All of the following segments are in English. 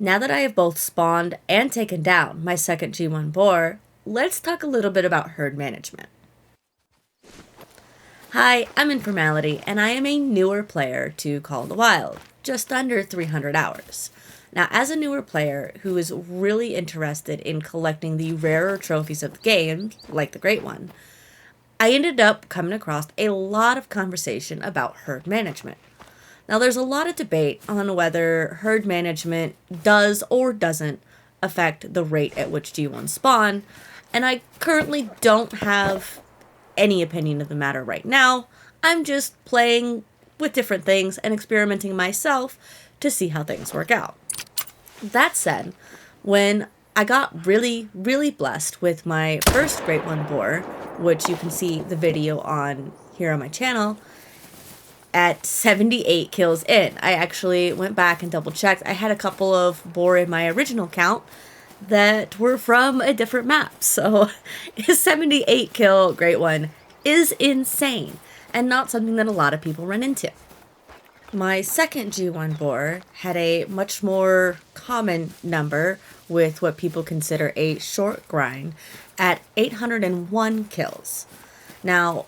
Now that I have both spawned and taken down my second G1 boar, let's talk a little bit about herd management. Hi, I'm Informality, and I am a newer player to Call of the Wild, just under 300 hours. Now, as a newer player who is really interested in collecting the rarer trophies of the game, like the Great One, I ended up coming across a lot of conversation about herd management. Now, there's a lot of debate on whether herd management does or doesn't affect the rate at which G1 spawn, and I currently don't have any opinion of the matter right now. I'm just playing with different things and experimenting myself to see how things work out. That said, when I got really, really blessed with my first Great One boar, which you can see the video on here on my channel, at 78 kills in. I actually went back and double checked. I had a couple of boar in my original count that were from a different map. So a 78 kill Great One is insane and not something that a lot of people run into. My second G1 boar had a much more common number with what people consider a short grind at 801 kills. Now,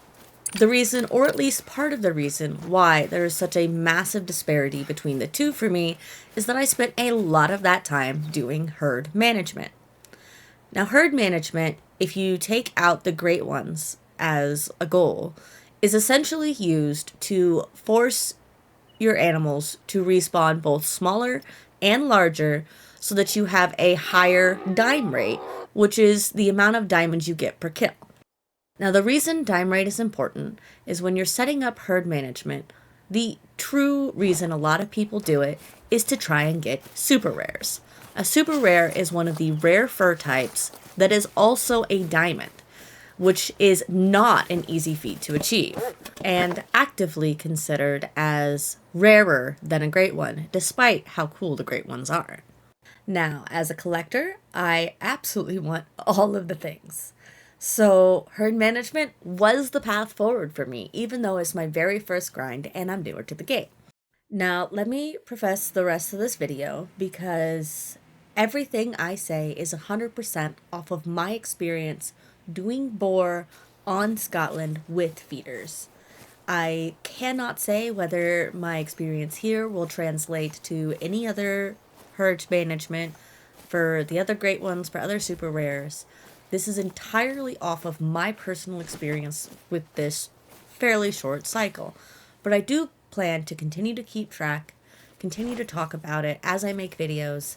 the reason, or at least part of the reason, why there is such a massive disparity between the two for me is that I spent a lot of that time doing herd management. Now, herd management, if you take out the great ones as a goal, is essentially used to force your animals to respawn both smaller and larger so that you have a higher dime rate, which is the amount of diamonds you get per kill. Now, the reason dime rate is important is when you're setting up herd management, the true reason a lot of people do it is to try and get super rares. A super rare is one of the rare fur types that is also a diamond, which is not an easy feat to achieve, and actively considered as rarer than a great one, despite how cool the great ones are. Now, as a collector, I absolutely want all of the things. So, herd management was the path forward for me, even though it's my very first grind and I'm newer to the game. Now, let me preface the rest of this video because everything I say is 100% off of my experience doing boar on Scotland with feeders. I cannot say whether my experience here will translate to any other herd management for the other great ones, for other super rares. This is entirely off of my personal experience with this fairly short cycle. But I do plan to continue to keep track, continue to talk about it as I make videos,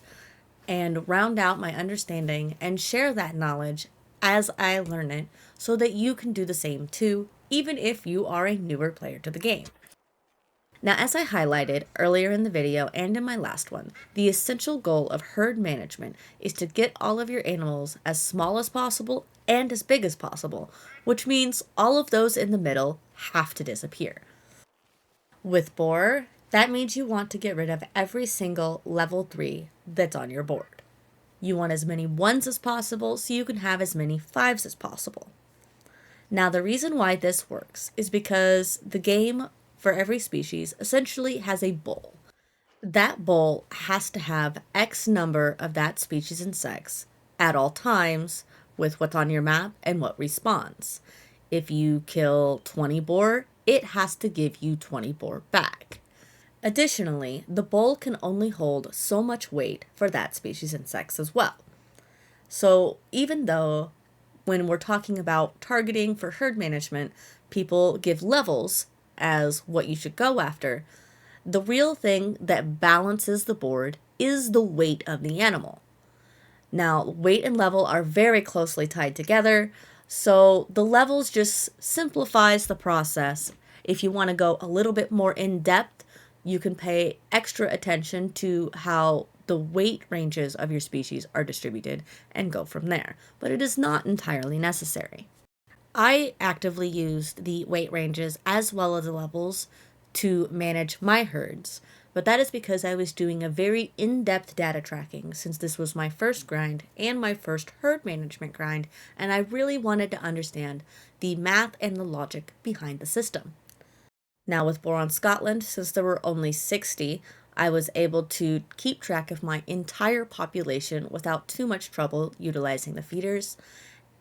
and round out my understanding and share that knowledge as I learn it so that you can do the same too, even if you are a newer player to the game. Now, as I highlighted earlier in the video and in my last one, the essential goal of herd management is to get all of your animals as small as possible and as big as possible, which means all of those in the middle have to disappear. With boar, that means you want to get rid of every single level 3 that's on your board. You want as many 1s as possible so you can have as many 5s as possible. Now, the reason why this works is because the game for every species essentially has a bowl. That bowl has to have X number of that species and sex at all times with what's on your map and what respawns. If you kill 20 boar, it has to give you 20 boar back. Additionally, the bowl can only hold so much weight for that species and sex as well. So even though when we're talking about targeting for herd management, people give levels as what you should go after, the real thing that balances the board is the weight of the animal. Now, weight and level are very closely tied together, so the levels just simplifies the process. If you want to go a little bit more in depth, you can pay extra attention to how the weight ranges of your species are distributed and go from there, but it is not entirely necessary. I actively used the weight ranges as well as the levels to manage my herds, but that is because I was doing a very in-depth data tracking since this was my first grind and my first herd management grind, and I really wanted to understand the math and the logic behind the system. Now with Boar on Scotland, since there were only 60, I was able to keep track of my entire population without too much trouble utilizing the feeders,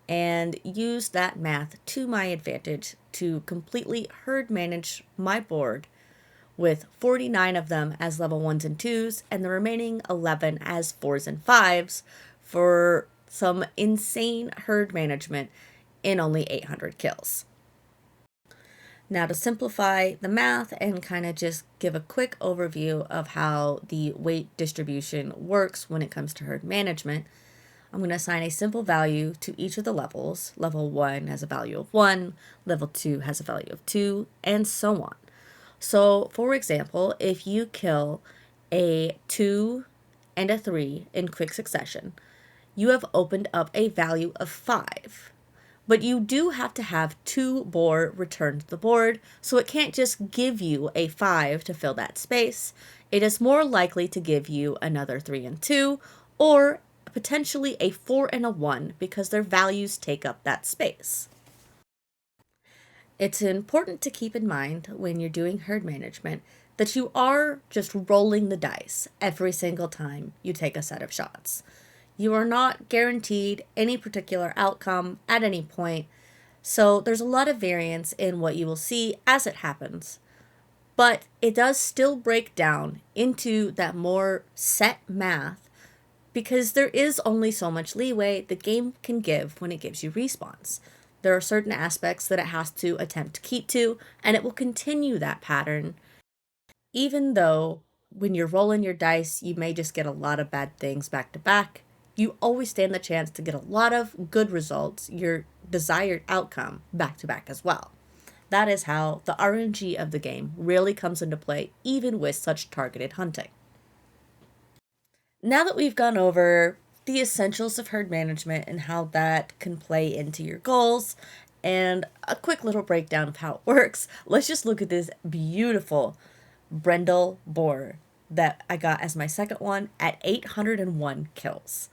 and use that math to my advantage to completely herd manage my board with 49 of them as level 1s and 2s and the remaining 11 as 4s and 5s for some insane herd management in only 800 kills. Now, to simplify the math and kind of just give a quick overview of how the weight distribution works when it comes to herd management, I'm going to assign a simple value to each of the levels. Level 1 has a value of 1, level 2 has a value of 2, and so on. So, for example, if you kill a 2 and a 3 in quick succession, you have opened up a value of 5. But you do have to have 2 boar returned to the board, so it can't just give you a 5 to fill that space. It is more likely to give you another 3 and 2, or potentially a 4 and a 1, because their values take up that space. It's important to keep in mind when you're doing herd management that you are just rolling the dice every single time you take a set of shots. You are not guaranteed any particular outcome at any point, so there's a lot of variance in what you will see as it happens. But it does still break down into that more set math because there is only so much leeway the game can give when it gives you respawns. There are certain aspects that it has to attempt to keep to, and it will continue that pattern, even though when you're rolling your dice, you may just get a lot of bad things back to back. You always stand the chance to get a lot of good results, your desired outcome, back to back as well. That is how the RNG of the game really comes into play, even with such targeted hunting. Now that we've gone over the essentials of herd management and how that can play into your goals, and a quick little breakdown of how it works, let's just look at this beautiful Brindle boar that I got as my second one at 801 kills.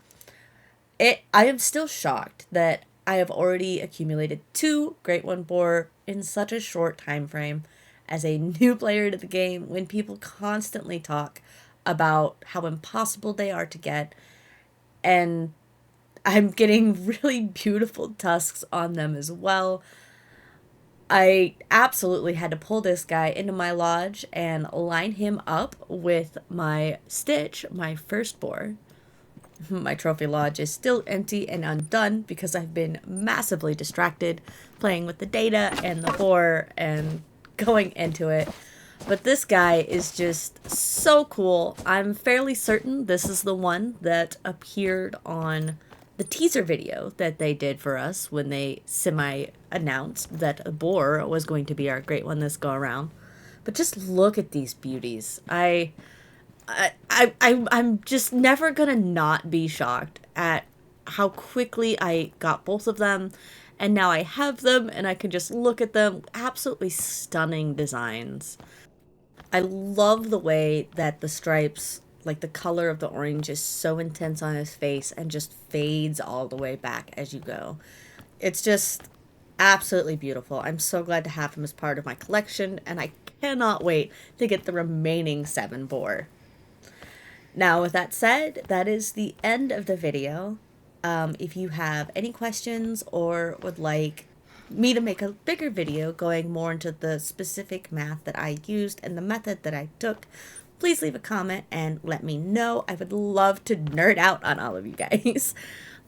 I am still shocked that I have already accumulated 2 Great One boar in such a short time frame as a new player to the game, when people constantly talk about how impossible they are to get, and I'm getting really beautiful tusks on them as well. I absolutely had to pull this guy into my lodge and line him up with my Stitch, my first boar. My trophy lodge is still empty and undone because I've been massively distracted playing with the data and the boar and going into it. But this guy is just so cool. I'm fairly certain this is the one that appeared on the teaser video that they did for us when they semi-announced that a boar was going to be our great one this go around. But just look at these beauties. I'm just never gonna not be shocked at how quickly I got both of them, and now I have them and I can just look at them. Absolutely stunning designs. I love the way that the stripes, like the color of the orange, is so intense on his face and just fades all the way back as you go. It's just absolutely beautiful. I'm so glad to have him as part of my collection, and I cannot wait to get the remaining 7 boar. Now, with that said, that is the end of the video. If you have any questions or would like me to make a bigger video going more into the specific math that I used and the method that I took, please leave a comment and let me know. I would love to nerd out on all of you guys.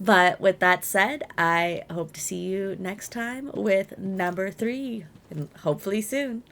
But with that said, I hope to see you next time with number 3, and hopefully soon.